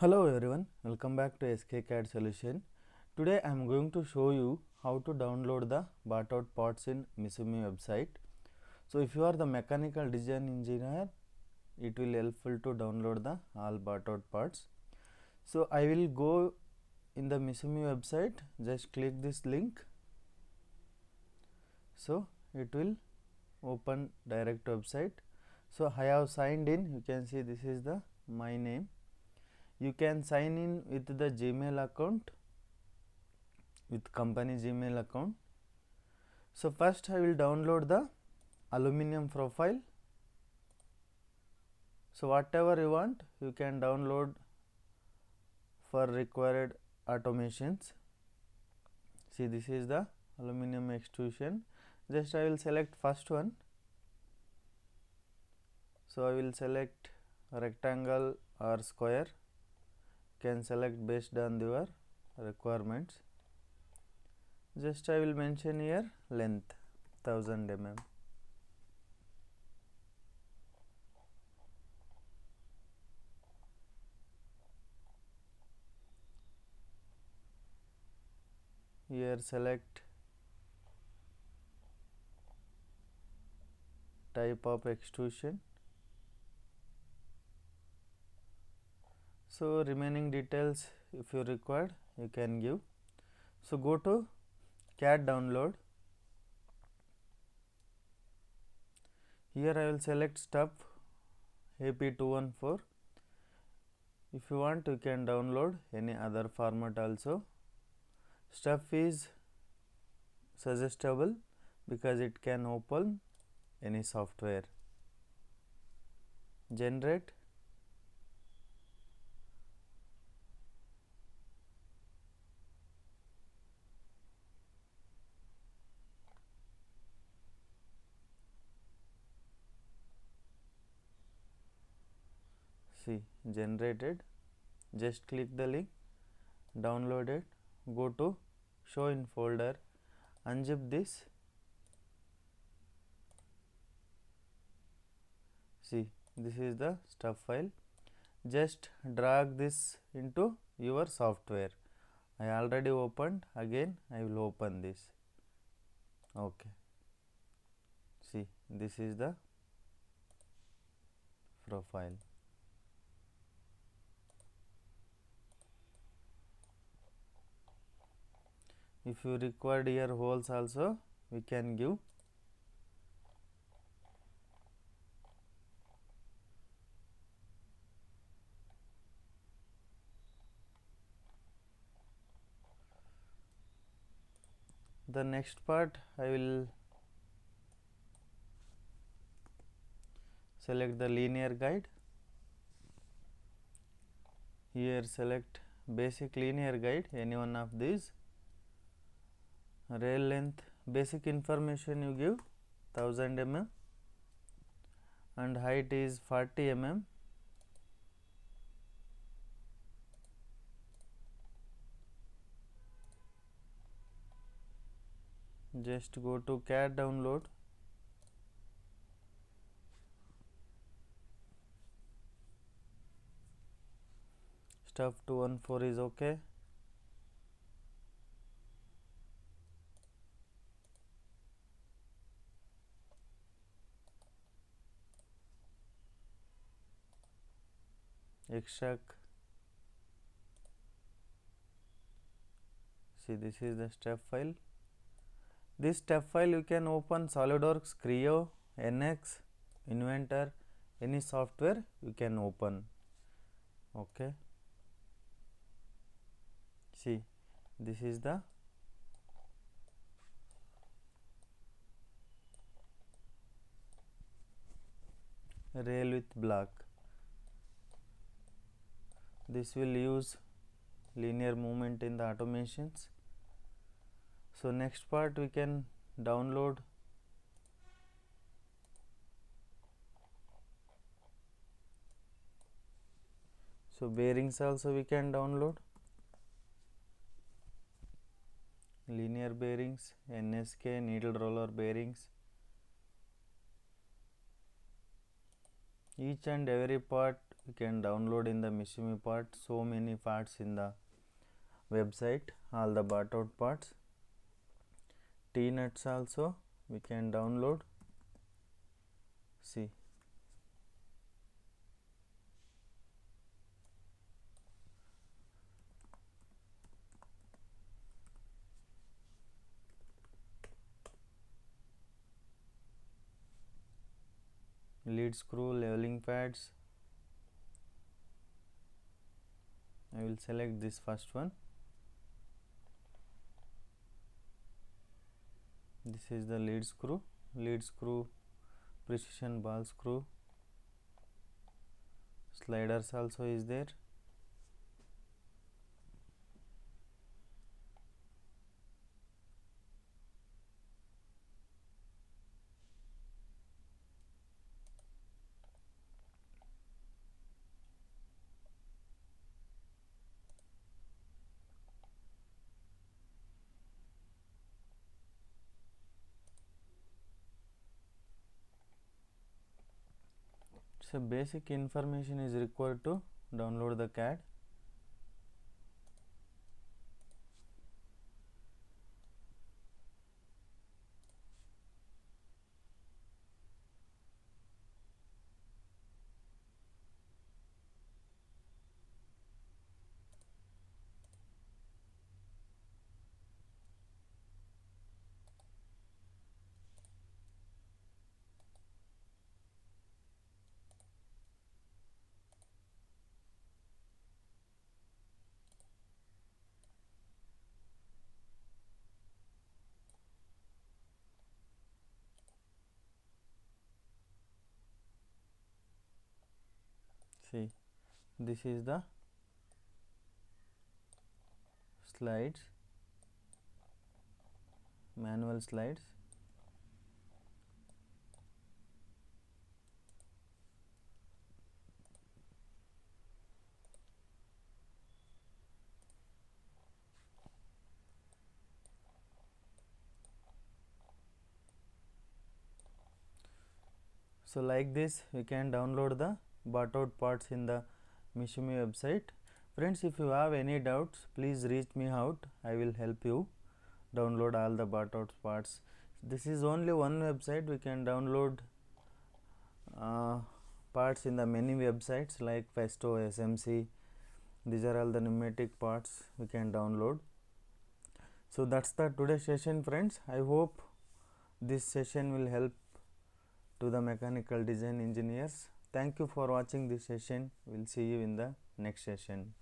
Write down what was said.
Hello everyone, welcome back to SKCAD Solution. Today I am going to show you how to download the bought out parts in Misumi website. So if you are the mechanical design engineer, it will helpful to download the all bought out parts. So I will go in the Misumi website, just click this link. So it will open direct website. So I have signed in, you can see this is the my name. You can sign in with the Gmail account, with company Gmail account. So first I will download the aluminum profile. So whatever you want, you can download for required automations. See, this is the aluminum extrusion. Just I will select first one. So I will select rectangle or square. Can select based on your requirements. Just I will mention here length 1000 mm. Here select type of extrusion. So remaining details if you required you can give. So go to CAD download. Here I will select stuff AP214. If you want you can download any other format also. Stuff is suggestible because it can open any software. Generate. See, generated. Just click the link, download it, go to show in folder, unzip this. See, this is the stuff file. Just drag this into your software. I already opened, again I will open this. Okay. See, this is the profile. If you required here holes also, we can give. The next part I will select the linear guide. Here select basic linear guide, any one of these. Rail length, basic information you give 1000 mm and height is 40 mm. Just go to CAD download. Stuff 214 is okay. Extract. See, this is the step file. This step file you can open SolidWorks, Creo, NX, Inventor, any software you can open. Okay. See, this is the rail with block. This will use linear movement in the automations. So next part we can download so bearings also we can download. Linear bearings, NSK, needle roller bearings. Each and every part we can download in the Mishumi part. So many parts in the website, all the bought out parts. T nuts also we can download. See, lead screw, leveling pads. I will select this first one. This is the lead screw, precision ball screw. Sliders also is there. So basic information is required to download the CAD. See, this is the slides, manual slides. So like this we can download the bought out parts in the Mishumi website. Friends, if you have any doubts, please reach me out. I will help you download all the bought out parts. This is only one website. We can download parts in the many websites like Festo, SMC. These are all the pneumatic parts we can download. So that's the today's session, friends. I hope this session will help to the mechanical design engineers. Thank you for watching this session. We'll see you in the next session.